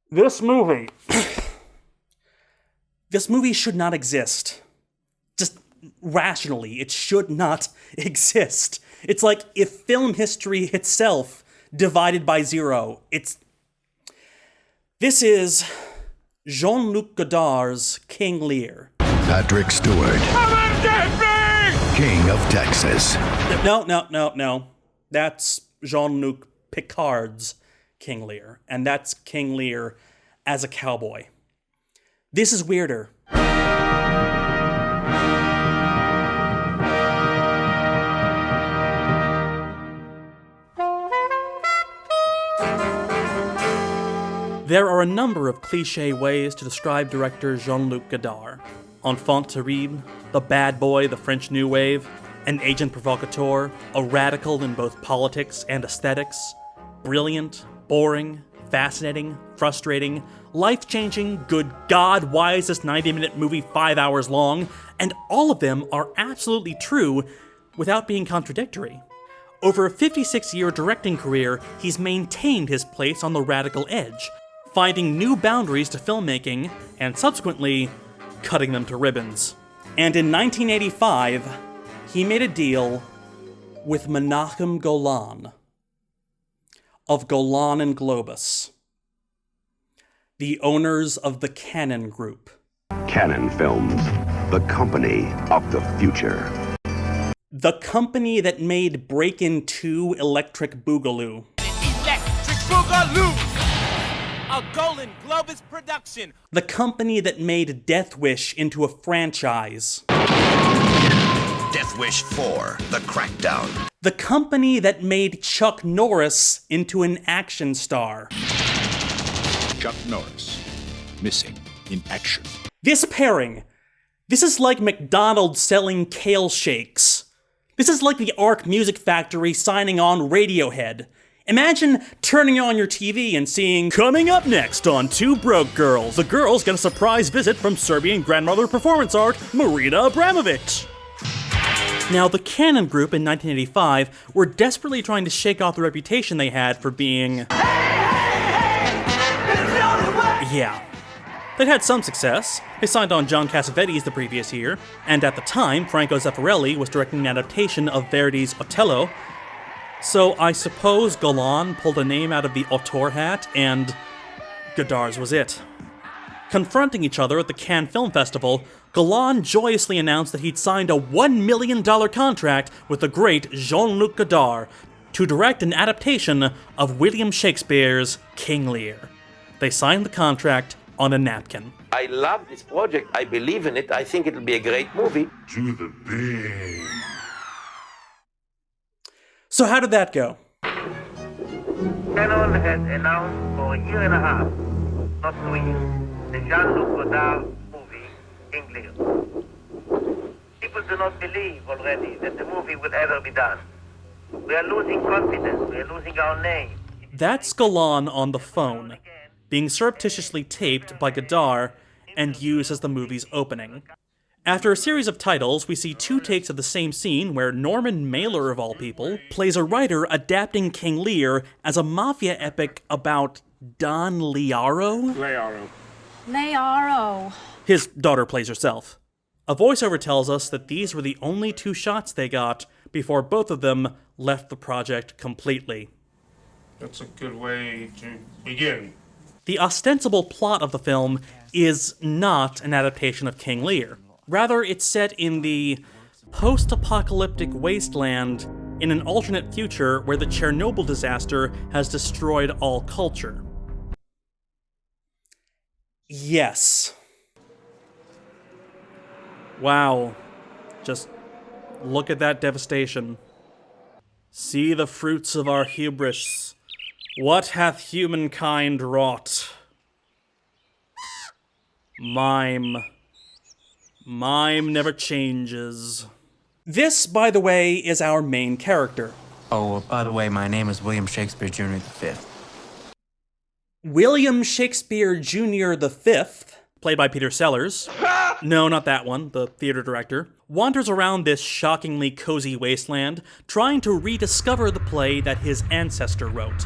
This movie... this movie should not exist. Just rationally, it should not exist. It's like if film history itself divided by zero. This is Jean-Luc Godard's King Lear. Patrick Stewart. King of Texas. No. That's Jean-Luc Picard's King Lear. And that's King Lear as a cowboy. This is weirder. There are a number of cliché ways to describe director Jean-Luc Godard. Enfant terrible, the bad boy, the French New Wave, an agent provocateur, a radical in both politics and aesthetics, brilliant, boring, fascinating, frustrating, life-changing, good God, why is this 90-minute movie 5 hours long? And all of them are absolutely true without being contradictory. Over a 56-year directing career, he's maintained his place on the radical edge, finding new boundaries to filmmaking, and subsequently, cutting them to ribbons. And in 1985, he made a deal with Menachem Golan of Golan and Globus, the owners of the Canon Group. Canon Films, the company of the future. The company that made Breakin' 2 Electric Boogaloo. Electric Boogaloo! A Golden Globus production. The company that made Death Wish into a franchise. Death Wish 4, The Crackdown. The company that made Chuck Norris into an action star. Chuck Norris, missing in action. This pairing, this is like McDonald's selling kale shakes. This is like the Arc Music Factory signing on Radiohead. Imagine turning on your TV and seeing, coming up next on Two Broke Girls, the girls get a surprise visit from Serbian grandmother performance art, Marina Abramovic. Now, the Canon Group in 1985 were desperately trying to shake off the reputation they had for being... Yeah. They'd had some success. They signed on John Cassavetes the previous year, and at the time, Franco Zeffirelli was directing an adaptation of Verdi's Otello. So I suppose Golan pulled a name out of the auteur hat, and Godard's was it. Confronting each other at the Cannes Film Festival, Golan joyously announced that he'd signed a $1 million contract with the great Jean-Luc Godard to direct an adaptation of William Shakespeare's King Lear. They signed the contract on a napkin. I love this project. I believe in it. I think it'll be a great movie. To the big. So how did that go? Canon has announced for a year and a half not doing the Jean-Luc Godard movie, King Lear. People do not believe already that the movie will ever be done. We are losing confidence. We are losing our name. That's Golan on the phone, being surreptitiously taped by Godard and used as the movie's opening. After a series of titles, we see two takes of the same scene where Norman Mailer, of all people, plays a writer adapting King Lear as a mafia epic about Don Liaro? Learo. His daughter plays herself. A voiceover tells us that these were the only two shots they got before both of them left the project completely. That's a good way to begin. The ostensible plot of the film is not an adaptation of King Lear. Rather, it's set in the post-apocalyptic wasteland in an alternate future where the Chernobyl disaster has destroyed all culture. Yes. Wow. Just look at that devastation. See the fruits of our hubris. What hath humankind wrought? Mime never changes. This, by the way, is our main character. Oh, by the way, my name is William Shakespeare Jr. V. William Shakespeare Jr. V, played by Peter Sellers, no, not that one, the theater director, wanders around this shockingly cozy wasteland, trying to rediscover the play that his ancestor wrote.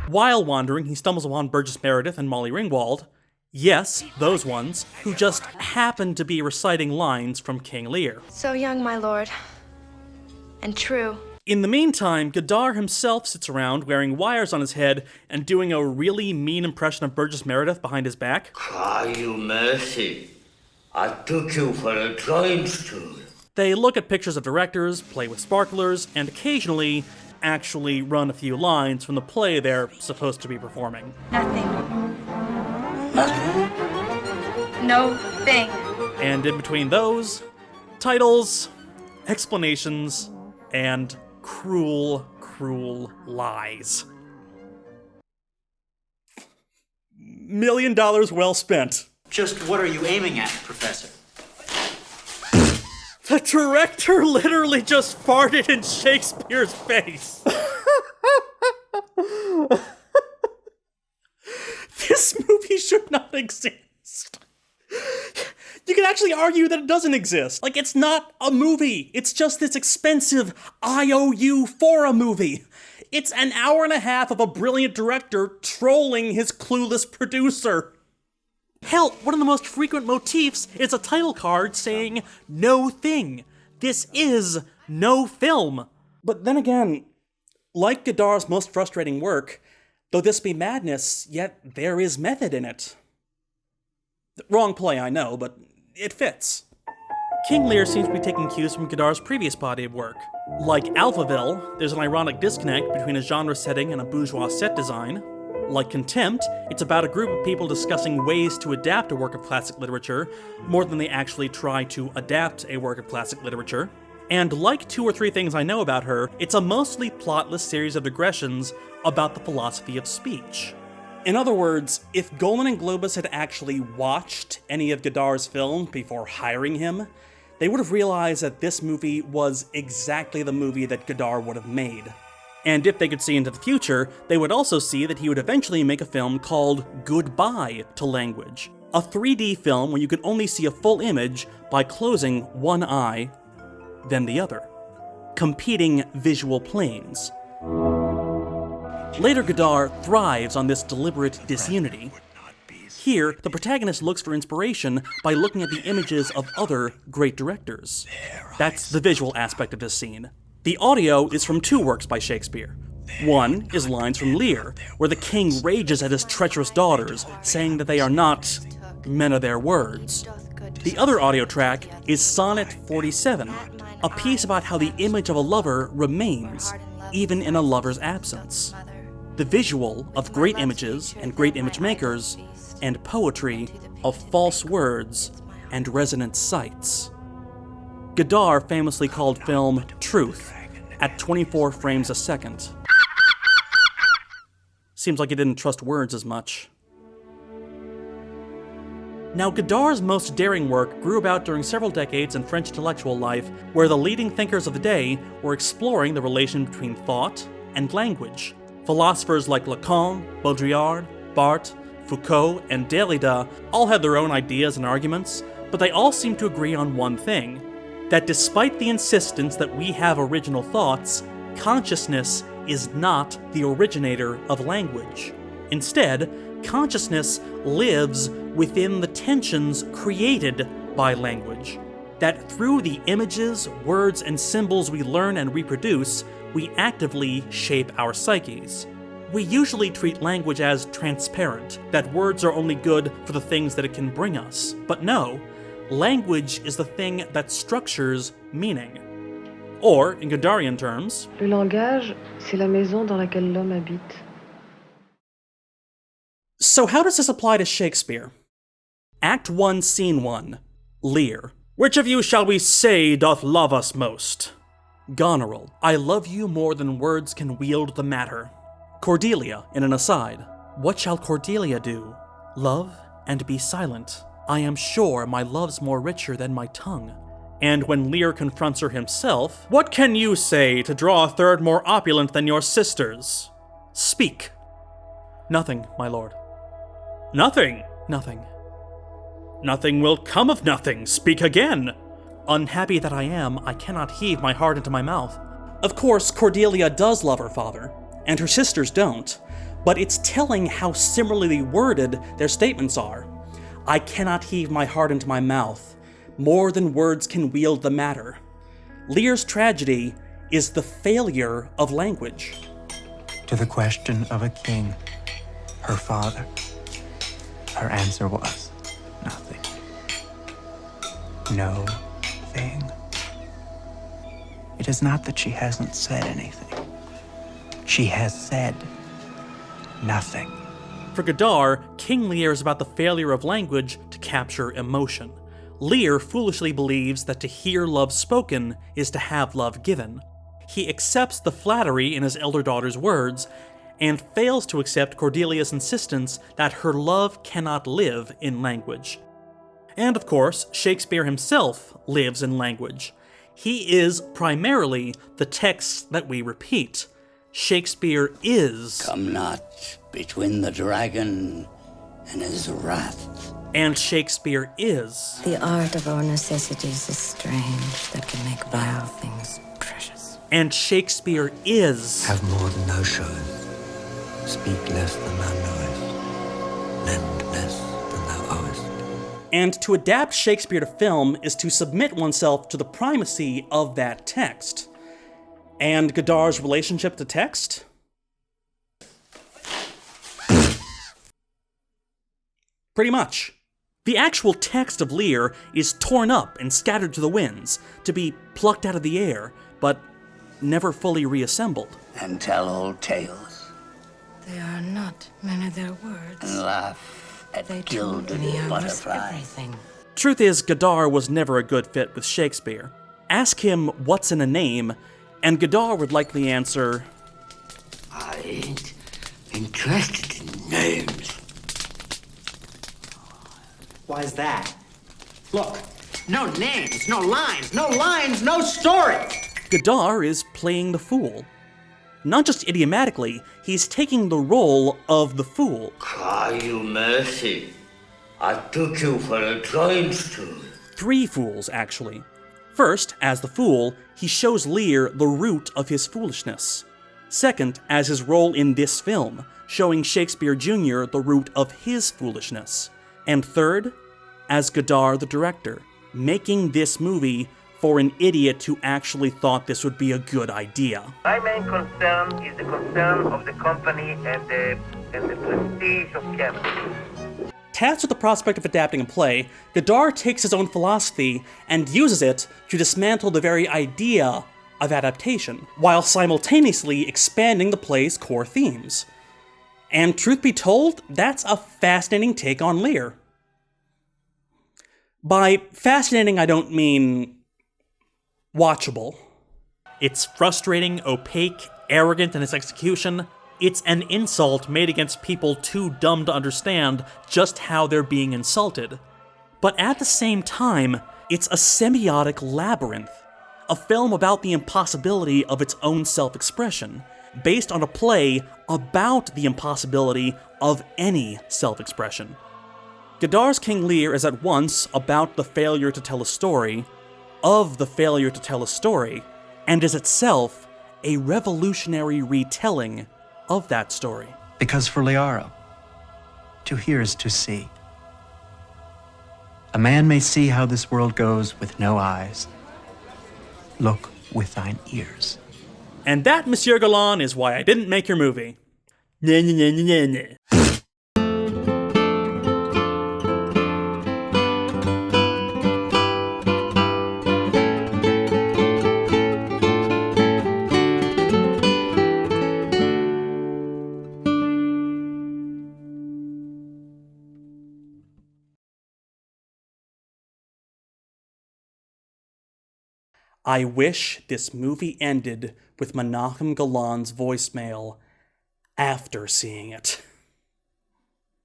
While wandering, he stumbles upon Burgess Meredith and Molly Ringwald. Yes, those ones, who just happen to be reciting lines from King Lear. So young, my lord. And true. In the meantime, Godard himself sits around wearing wires on his head and doing a really mean impression of Burgess Meredith behind his back. Cry you mercy. I took you for a drawing stool. They look at pictures of directors, play with sparklers, and occasionally actually run a few lines from the play they're supposed to be performing. Nothing. No thing. And in between those, titles, explanations, and cruel, cruel lies. $1 million well spent. Just what are you aiming at, Professor? The director literally just farted in Shakespeare's face. This movie should not exist. You can actually argue that it doesn't exist. Like, it's not a movie. It's just this expensive IOU for a movie. It's an hour and a half of a brilliant director trolling his clueless producer. Hell, one of the most frequent motifs is a title card saying, "No thing. This is no film." But then again, like Godard's most frustrating work, though this be madness, yet there is method in it. Wrong play, I know, but it fits. King Lear seems to be taking cues from Godard's previous body of work. Like Alphaville, there's an ironic disconnect between a genre setting and a bourgeois set design. Like Contempt, it's about a group of people discussing ways to adapt a work of classic literature, more than they actually try to adapt a work of classic literature. And like Two or Three Things I Know About Her, it's a mostly plotless series of digressions about the philosophy of speech. In other words, if Golan and Globus had actually watched any of Godard's films before hiring him, they would have realized that this movie was exactly the movie that Godard would have made. And if they could see into the future, they would also see that he would eventually make a film called Goodbye to Language, a 3D film where you could only see a full image by closing one eye, then the other. Competing visual planes. Later, Godard thrives on this deliberate disunity. Here, the protagonist looks for inspiration by looking at the images of other great directors. That's the visual aspect of this scene. The audio is from two works by Shakespeare. One is lines from Lear, where the king rages at his treacherous daughters, saying that they are not men of their words. The other audio track is Sonnet 47, a piece about how the image of a lover remains, even in a lover's absence. The visual of great images and great image makers, and poetry of false words and resonant sights. Godard famously called film truth at 24 frames a second. Seems like he didn't trust words as much. Now, Godard's most daring work grew about during several decades in French intellectual life, where the leading thinkers of the day were exploring the relation between thought and language. Philosophers like Lacan, Baudrillard, Barthes, Foucault, and Derrida all had their own ideas and arguments, but they all seemed to agree on one thing: that despite the insistence that we have original thoughts, consciousness is not the originator of language. Instead, consciousness lives within the tensions created by language. That through the images, words, and symbols we learn and reproduce, we actively shape our psyches. We usually treat language as transparent, that words are only good for the things that it can bring us. But no, language is the thing that structures meaning. Or, in Godarian terms, le langage, c'est la maison dans laquelle l'homme habite. So how does this apply to Shakespeare? Act 1, Scene 1. Lear. Which of you shall we say doth love us most? Goneril. I love you more than words can wield the matter. Cordelia, in an aside. What shall Cordelia do? Love and be silent. I am sure my love's more richer than my tongue. And when Lear confronts her himself, what can you say to draw a third more opulent than your sisters? Speak. Nothing, my lord. Nothing? Nothing. Nothing will come of nothing. Speak again. Unhappy that I am, I cannot heave my heart into my mouth. Of course, Cordelia does love her father, and her sisters don't, but it's telling how similarly worded their statements are. I cannot heave my heart into my mouth. More than words can wield the matter. Lear's tragedy is the failure of language. To the question of a king, her father, her answer was nothing. No thing. It is not that she hasn't said anything. She has said nothing. For Godard, King Lear is about the failure of language to capture emotion. Lear foolishly believes that to hear love spoken is to have love given. He accepts the flattery in his elder daughter's words, and fails to accept Cordelia's insistence that her love cannot live in language. And of course, Shakespeare himself lives in language. He is primarily the text that we repeat. Shakespeare is... Come not between the dragon and his wrath. And Shakespeare is... The art of our necessities is strange, that can make vile things precious. And Shakespeare is... Have more than thou showest. Speak less than thou knowest. Lend less than thou owest. And to adapt Shakespeare to film is to submit oneself to the primacy of that text. And Godard's relationship to text? Pretty much. The actual text of Lear is torn up and scattered to the winds, to be plucked out of the air, but never fully reassembled. And tell old tales. They are not men of their words. And laugh at They gilded told me I was butterfly. everything. Truth is, Godard was never a good fit with Shakespeare. Ask him what's in a name, and Godard would likely answer, I ain't interested in names. Why is that? Look, no names, no lines, no story! Godard is playing the fool. Not just idiomatically, he's taking the role of the fool. Cry you mercy. I took you for a giant stool. 3 fools, actually. First, as the fool, he shows Lear the root of his foolishness. Second, as his role in this film, showing Shakespeare Jr. the root of his foolishness. And third, as Godard the director, making this movie for an idiot who actually thought this would be a good idea. My main concern is the concern of the company and the prestige of Canon. Tasked with the prospect of adapting a play, Godard takes his own philosophy and uses it to dismantle the very idea of adaptation, while simultaneously expanding the play's core themes. And truth be told, that's a fascinating take on Lear. By fascinating, I don't mean watchable. It's frustrating, opaque, arrogant in its execution. It's an insult made against people too dumb to understand just how they're being insulted. But at the same time, it's a semiotic labyrinth, a film about the impossibility of its own self-expression, based on a play about the impossibility of any self-expression. Godard's King Lear is at once about the failure to tell a story, of the failure to tell a story, and is itself a revolutionary retelling of that story. Because for Learo, to hear is to see. A man may see how this world goes with no eyes. Look with thine ears. And that, Monsieur Golan, is why I didn't make your movie. Nye, nye, nye, nye, nye. I wish this movie ended with Menachem Golan's voicemail after seeing it.